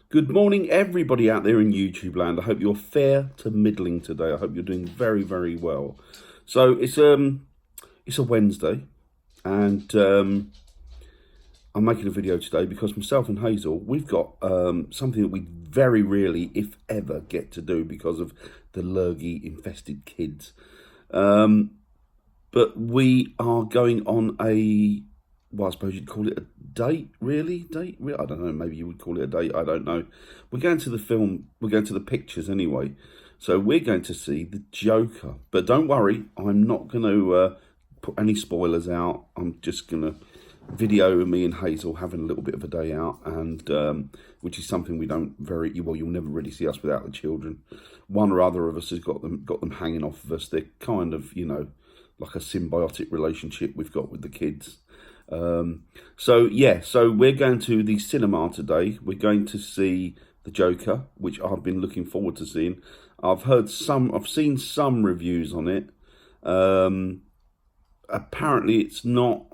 Good morning, everybody out there in YouTube land. I hope you're fair to middling today. I hope you're doing very, very well. So it's a Wednesday, and I'm making a video today because myself and Hazel, we've got something that we very rarely, if ever, get to do because of the lurgy infested kids. But we are going on a, well, I suppose you'd call it a date, really? I don't know, maybe you would call it a date, I don't know. We're going to the film, we're going to the pictures anyway. So we're going to see The Joker. But don't worry, I'm not going to put any spoilers out. I'm just going to video me and Hazel having a little bit of a day out, and which is something we don't very, well, you'll never really see us without the children. One or other of us has got them hanging off of us. They're kind of, you know, like a symbiotic relationship we've got with the kids. So we're going to the cinema today. We're going to see The Joker, which I've been looking forward to seeing. I've seen some reviews on it. Apparently it's more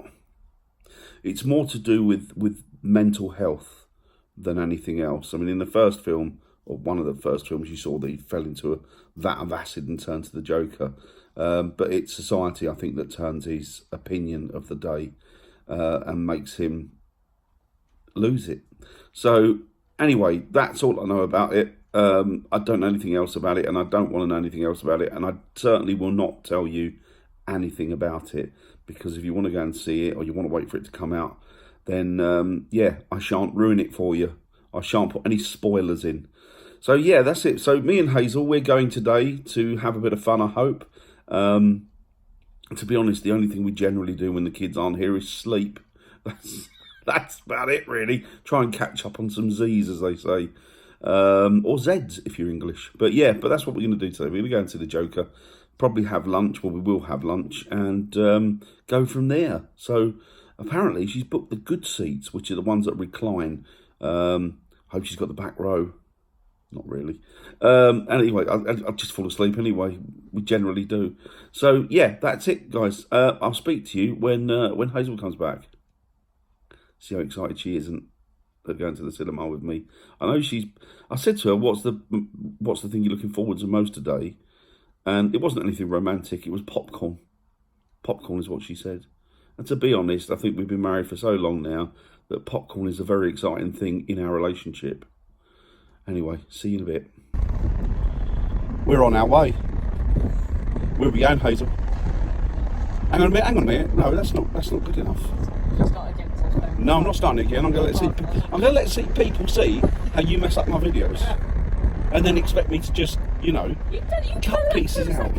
to do with mental health than anything else. I mean, in the first film, or one of the first films, you saw that he fell into a vat of acid and turned to the Joker. But it's society, I think, that turns his opinion of the day and makes him lose it. So anyway, that's all I know about it. I don't know anything else about it, and I don't want to know anything else about it, and I certainly will not tell you anything about it, because if you want to go and see it, or you want to wait for it to come out, then I shan't ruin it for you. I shan't put any spoilers in. So yeah, that's it. So me and Hazel, we're going today to have a bit of fun, I hope. To be honest, the only thing we generally do when the kids aren't here is sleep. That's about it, really. Try and catch up on some Z's, as they say. Or Z's, if you're English. But yeah, that's what we're going to do today. We're going to go and see The Joker, probably have lunch, well, we will have lunch, and go from there. So apparently she's booked the good seats, which are the ones that recline. Hope she's got the back row. Not really. Anyway, I'll just fall asleep anyway. We generally do. So yeah, that's it, guys. I'll speak to you when Hazel comes back. See how excited she is and going to the cinema with me. I know I said to her, what's the thing you're looking forward to most today? And it wasn't anything romantic. It was popcorn. Popcorn is what she said. And to be honest, I think we've been married for so long now that popcorn is a very exciting thing in our relationship. Anyway, see you in a bit. We're on our way. Where are we going, Hazel? Hang on a minute. No, that's not good enough. No, I'm not starting again. I'm going to let people see how you mess up my videos, and then expect me to just, you cut pieces out.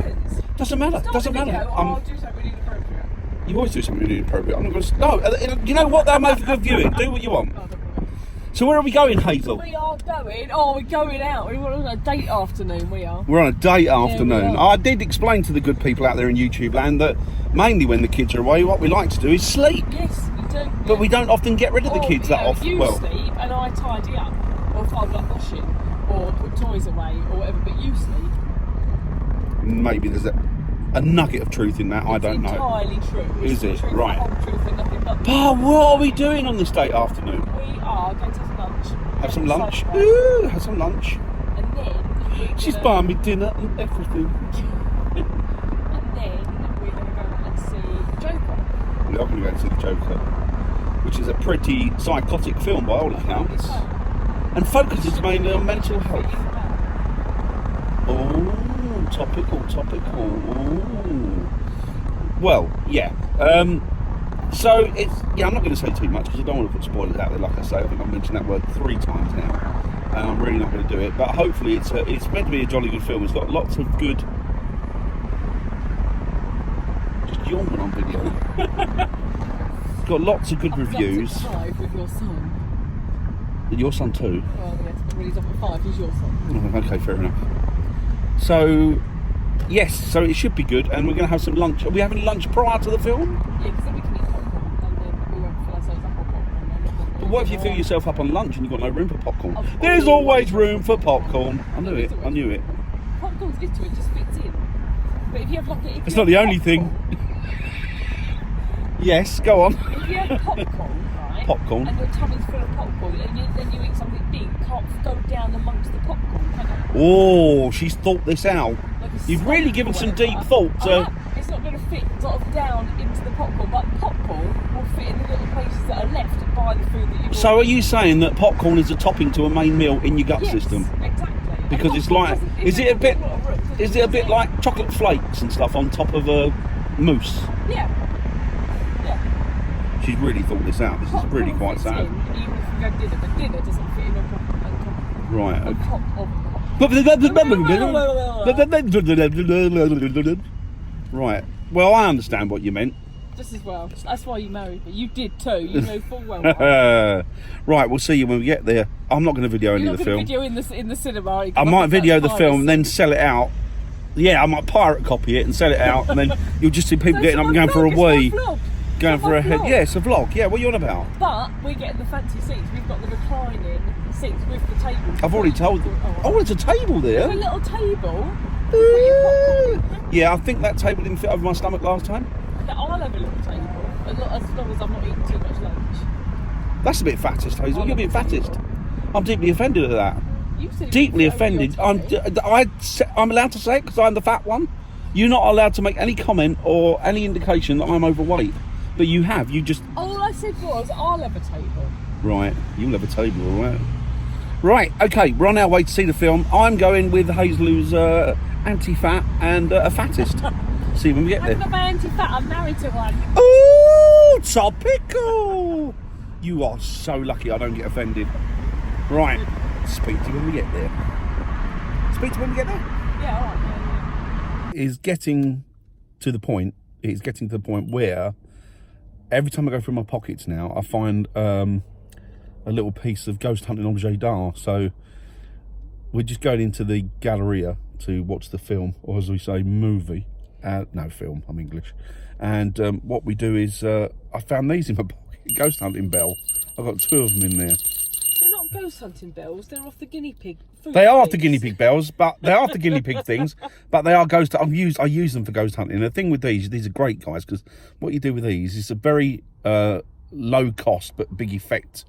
Doesn't matter. Doesn't matter. I'll do something inappropriate. You always do something inappropriate. I'm not going to. No, you know what? That'll make a good viewing. Do what you want. So where are we going, Hazel? We are going. Oh, we're going out. We're on a date afternoon. We are. We're on a date afternoon. I did explain to the good people out there in YouTube land that mainly when the kids are away, what we like to do is sleep. Yes, we do. But we don't often get rid of the kids that often. You sleep and I tidy up, or fold up washing, or put toys away, or whatever. But you sleep. Maybe there's a nugget of truth in that. I don't know. Entirely true. Is it? Right. Truth and nothing but. But what are we doing on this date afternoon? We are going to have lunch. Have some lunch. Ooh, have some lunch. And then she's buying me dinner and everything. And then we're going to go and see Joker. We are going to go and see The Joker, which is a pretty psychotic film by all accounts, and focuses mainly on mental health. Oh, topical. Ooh. Well, yeah. So I'm not going to say too much because I don't want to put spoilers out there. Like I say, I think I've mentioned that word 3 times now, and I'm really not going to do it. But hopefully, it's meant to be a jolly good film. It's got lots of good. Just yawning on video. It's got lots of good reviews. 5 with your son. Your son too. Well, yes, when he's up at 5, he's your son. Oh, okay, fair enough. So. Yes, so it should be good, and we're going to have some lunch. Are we having lunch prior to the film? Yeah, because then we can eat popcorn, and then we won't fill ourselves up on popcorn. But what if you fill yourself up on lunch and you've got no room for popcorn? There's always room for popcorn. I knew it. Popcorn's good to it, just fits in. But if you have like it's not the only thing. Yes, go on. If you have popcorn, right? Popcorn. And your tummy's full of popcorn, and then you eat something big, can't go Oh, she's thought this out. Like a You've really sponge given or some whatever. deep thought to... It's not going to fit sort of down into the popcorn, but popcorn will fit in the little places that are left by the food that you've So are already you saying that popcorn is a topping to a main meal in your gut Yes, system? exactly. Because And it's popcorn like, doesn't- is it a bit, doesn't have lot of room, is it a bit like chocolate flakes and stuff on top of a mousse? Yeah. Yeah. She's really thought this out. This is Popcorn really quite fits sad. in, even if you go dinner, but dinner doesn't fit in on Right. top of Right. Well, I understand what you meant. just as well. That's why you married me. You did too. You know full well. why. Right, we'll see you when we get there. I'm not going to video any You're of not the going to film. video in the cinema. Are you? I 'Cause might think video that's the film and then piracy. sell it out. Yeah, I might pirate copy it and sell it out, and then you'll just see people No, getting up and going it's for a my vlog, wee, it's my vlog. going It's for my a head. vlog. Yeah, it's a vlog. Yeah, what are you on about? But we're getting the fancy seats. We've got the reclining seats with the tables. I've already told. Oh, it's a table There's a there. little table. Put your popcorn. Yeah, I think that table didn't fit over my stomach last time. I'll have a little table, as long as I'm not eating too much lunch. That's a bit fattest, Hazel. You're being fattest. I'm deeply offended at that. You said Deeply you put it over your offended. tummy. I'm allowed to say it because I'm the fat one. You're not allowed to make any comment or any indication that I'm overweight. But you have. You just... All I said was, I'll have a table. Right. You'll have a table, all right. Right. Okay. We're on our way to see the film. I'm going with Hazel, who's anti-fat and a fattest. See you when we get I'm there. not my anti-fat. I'm married to one. Ooh, topical. You are so lucky I don't get offended. Right. Speak to you when we get there. Speak to you when we get there. Yeah, all right. Is getting to the point. It's getting to the point where every time I go through my pockets now, I find a little piece of ghost hunting objet d'art. So we're just going into the Galleria to watch the film, or as we say, movie. No, film. I'm English. And what we do is I found these in my pocket. Ghost hunting bell. I've got 2 of them in there. They're not ghost hunting bells. They're off the guinea pig. Food They are after things. guinea pig bells, but they are after guinea pig things. But they are ghost. I use them for ghost hunting. And the thing with these are great, guys, because what you do with these is a very low cost but big effect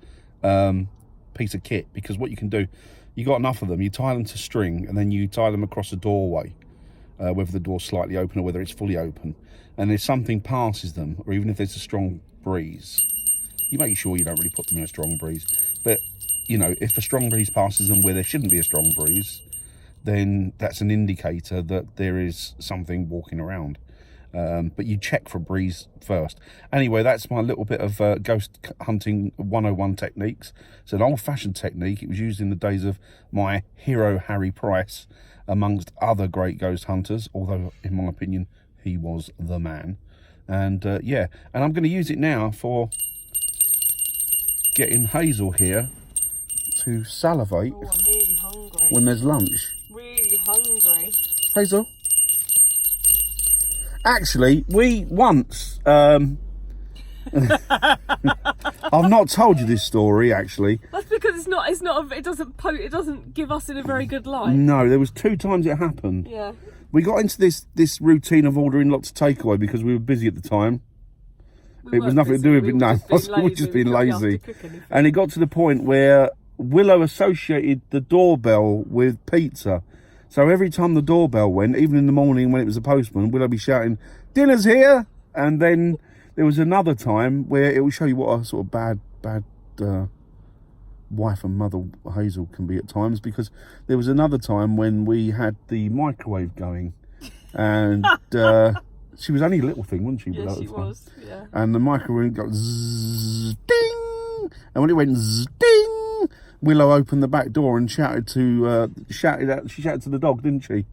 piece of kit. Because what you can do, you got enough of them, you tie them to string, and then you tie them across a doorway, whether the door's slightly open or whether it's fully open. And if something passes them, or even if there's a strong breeze, you make sure you don't really put them in a strong breeze. But you know, if a strong breeze passes them where there shouldn't be a strong breeze, then that's an indicator that there is something walking around. But you check for breeze first. Anyway, that's my little bit of ghost hunting 101 techniques. It's an old-fashioned technique. It was used in the days of my hero Harry Price, amongst other great ghost hunters, although in my opinion he was the man. And yeah, and I'm going to use it now for getting Hazel here to salivate Oh, I'm really hungry. when there's lunch. Really hungry. Hazel? Actually, we once... I've not told you this story, actually. That's because it doesn't give us in a very good light. No, there was 2 times it happened. Yeah. We got into this routine of ordering lots of takeaway because we were busy at the time. It was nothing to do with it. No, we were just being lazy. And it got to the point where Willow associated the doorbell with pizza. So every time the doorbell went, even in the morning when it was the postman, Willow be shouting, "Dinner's here!" And then there was another time where it will show you what a sort of bad wife and mother Hazel can be at times, because there was another time when we had the microwave going, and she was only a little thing, wasn't she? Yeah, Willow, at she the time? was. Yeah. And the microwave got zzz, ding, and when it went zzz, ding, Willow opened the back door and shouted to the dog, didn't she?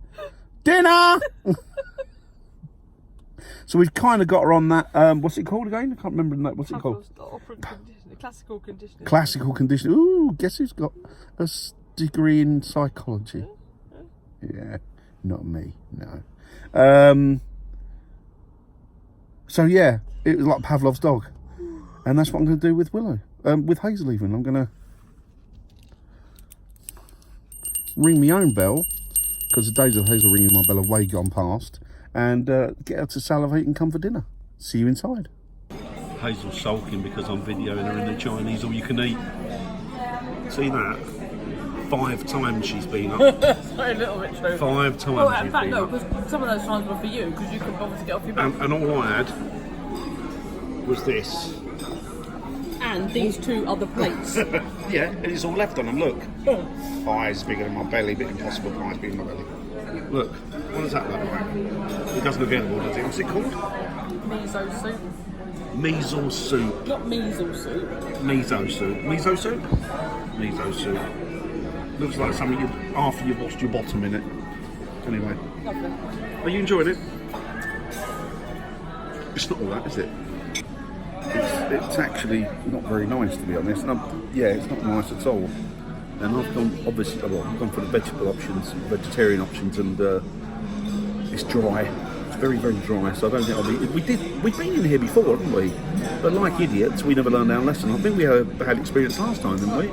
Dinner. So we've kind of got her on that. What's it called again? I can't remember the name. What's it called? Classical conditioning. Classical conditioning. Ooh, guess who's got a degree in psychology? Yeah, not me. No. So yeah, it was like Pavlov's dog, and that's what I'm going to do with Willow. With Hazel even, I'm going to ring my own bell, because the days of Hazel ringing my bell are way gone past, and get her to salivate and come for dinner. See you inside. Hazel's sulking because I'm videoing her in the Chinese all you can eat. See that? 5 times she's been up. That's a little bit true. 5 times Well, in she's fact, been no, up. because some of those times were for you, because you couldn't obviously get off your back. And all I had was this. And these 2 other plates. Yeah, and it's all left on them, look. Eyes bigger than my belly, but impossible for eyes bigger than my belly. Look, what does that look like? It doesn't look edible, does it? What's it called? Miso soup. Measles soup. Not measles soup. Miso soup. Miso soup? Miso soup. Looks like something after you've washed your bottom in it. Anyway. Lovely. Are you enjoying it? It's not all that, is it? It's actually not very nice, to be honest. Yeah, it's not nice at all. And I've gone, obviously, I've gone for the vegetable options, vegetarian options, and it's dry. It's very, very dry. So I don't think I'll be. We've been in here before, haven't we? But like idiots, we never learned our lesson. I think we had experience last time, didn't we?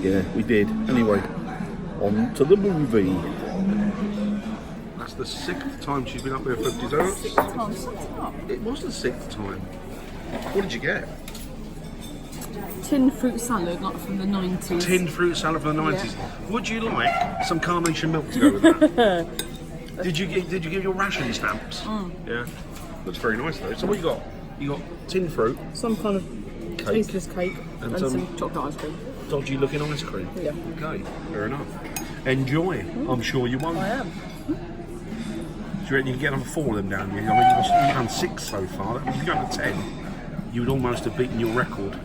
Yeah, we did. Anyway, on to the movie. That's the 6th time she's been up there for desserts. 6 times. Up. It was the 6th time. What did you get? Tin fruit salad, like from the 90s. Tinned fruit salad from the 90s. Yeah. Would you like some carnation milk to go with that? Did you give your ration stamps? Yeah. Looks very nice though. So what you got? You got tinned fruit, some kind of tasteless cake, and some chocolate ice cream. Dodgy looking ice cream. Yeah. Okay, fair enough. Enjoy. I'm sure you won't. I am. Do you reckon you can get another 4 of them down here? I mean, you've done 6 so far. If you go to 10, you would almost have beaten your record.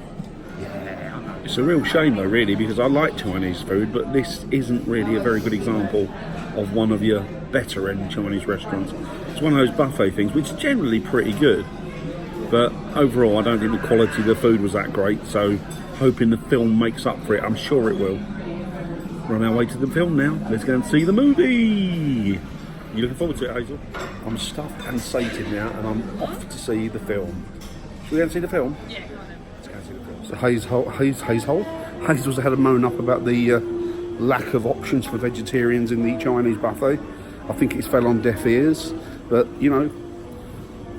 Yeah, I know. It's a real shame though, really, because I like Chinese food, but this isn't really a very good example of one of your better end Chinese restaurants. It's one of those buffet things, which is generally pretty good, but overall I don't think the quality of the food was that great, so hoping the film makes up for it. I'm sure it will. We're on our way to the film now. Let's go and see the movie. You looking forward to it, Hazel? I'm stuffed and sated now, and I'm off to see the film. Should we go and see the film? Yeah, go on then. Let's go and see the film. So Hazel's had a moan up about the lack of options for vegetarians in the Chinese buffet. I think it's fell on deaf ears, but you know,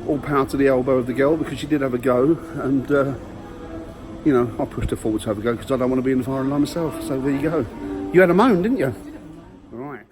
all power to the elbow of the girl, because she did have a go, and you know, I pushed her forward to have a go because I don't want to be in the firing line myself. So there you go. You had a moan, didn't you? Right.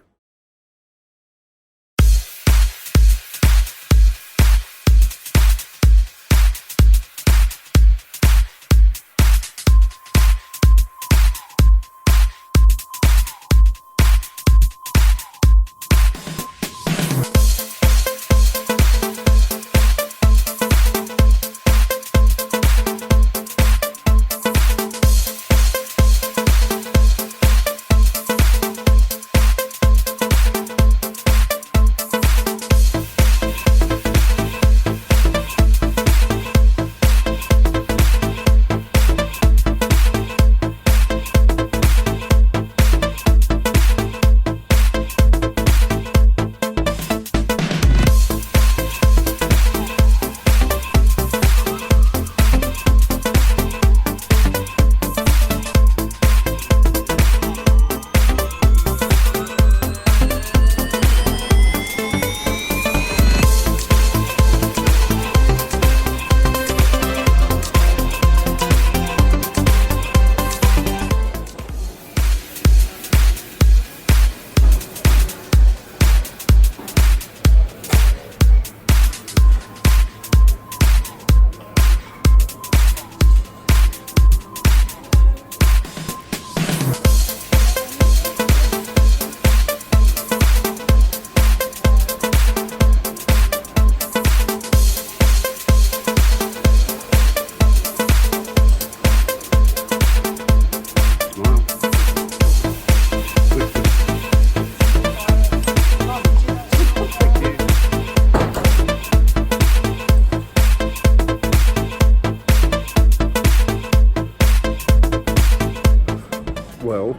Well,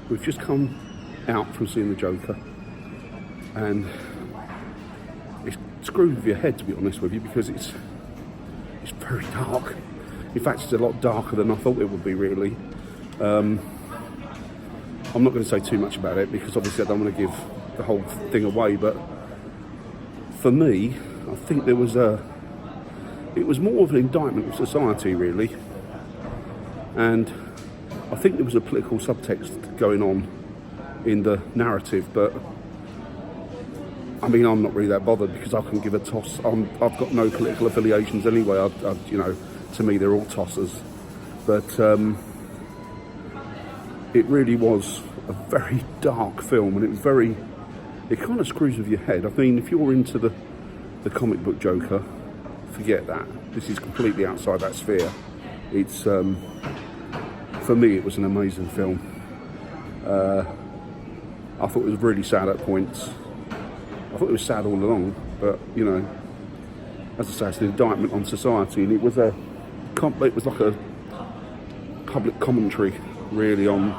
we've just come out from seeing the Joker, and it's screwed with your head, to be honest with you, because it's very dark. In fact, it's a lot darker than I thought it would be, really. I'm not going to say too much about it because obviously I don't want to give the whole thing away, but for me, I think it was more of an indictment of society, really. And I think there was a political subtext going on in the narrative, but I mean, I'm not really that bothered because I can give a toss. I've got no political affiliations anyway. You know, to me, they're all tossers. But it really was a very dark film, and it kind of screws with your head. I mean, if you're into the comic book Joker, forget that. This is completely outside that sphere. It's for me, it was an amazing film. I thought it was really sad at points. I thought it was sad all along, but you know, as I say, it's an indictment on society, and it was like a public commentary, really, on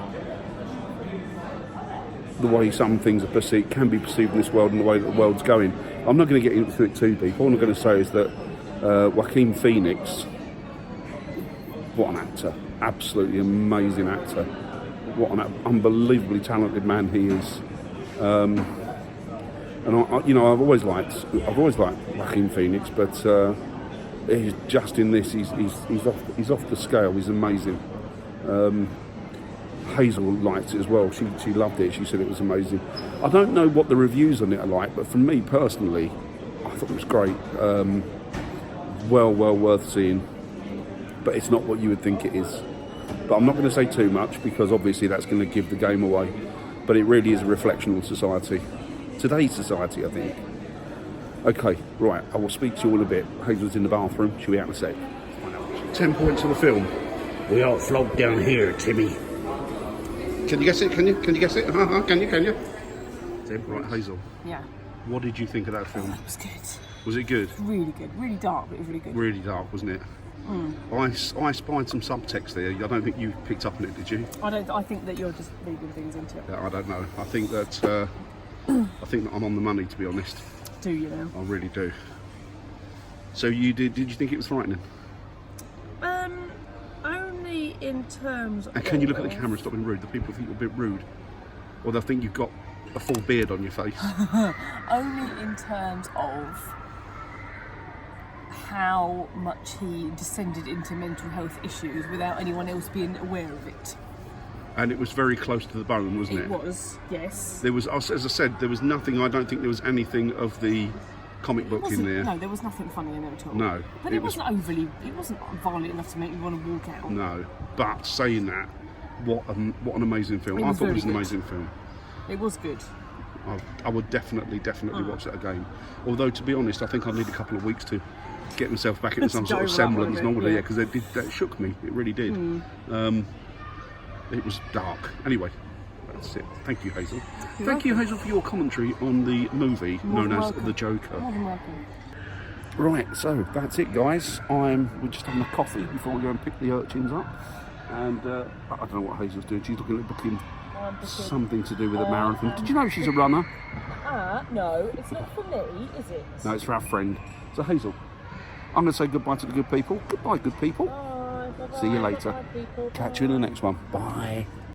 the way some things are perceived, can be perceived in this world, and the way that the world's going. I'm not going to get into it too deep. All I'm going to say is that Joaquin Phoenix, what an actor! Absolutely amazing actor. What an unbelievably talented man he is. And I've always liked Joaquin Phoenix, but he's just in this. He's off the scale. He's amazing. Hazel liked it as well. She loved it. She said it was amazing. I don't know what the reviews on it are like, but for me personally, I thought it was great. Well worth seeing. But it's not what you would think it is. But I'm not going to say too much because obviously that's going to give the game away. But it really is a reflection on society. Today's society, I think. Okay, right, I will speak to you all in a bit. Hazel's in the bathroom. She'll be out in a sec. 10 points of the film. We all float down here, Timmy. Can you guess it? Can you guess it? Can you? Right, Hazel. Yeah. What did you think of that film? It was good. Was it good? Really good. Really dark, but it was really good. Really dark, wasn't it? I spied some subtext there. I don't think you picked up on it, did you? I think that you're just reading things into it. Yeah, I don't know. I think that I'm on the money, to be honest. Do you now? I really do. So you did you think it was frightening? Only in terms of... And can you look at the camera and stop being rude? The people think you're a bit rude. Or they'll think you've got a full beard on your face. Only in terms of how much he descended into mental health issues without anyone else being aware of it. And it was very close to the bone, wasn't it? It was, yes. There was, as I said, there was nothing. I don't think there was anything of the comic book in there. No, there was nothing funny in there at all. No, but it wasn't violent enough to make me want to walk out. No, but saying that, what an amazing film! I thought it was an amazing film. It was good. I would definitely watch that again. Although, to be honest, I think I need a couple of weeks to get myself back into some sort of semblance normally. Yeah, because that shook me. It really did. It was dark. Anyway, that's it. Thank you, Hazel. Thank you, Hazel, for your commentary on the movie known as The Joker. More than welcome. Right, so that's it, guys. We're just having a coffee before we go and pick the urchins up. And I don't know what Hazel's doing. She's looking at booking something to do with a marathon. Did you know she's a runner? No, it's not for me, is it? No, it's for our friend. So, Hazel, I'm going to say goodbye to the good people. Goodbye, good people. Bye. See you later. Catch you in the next one. Bye.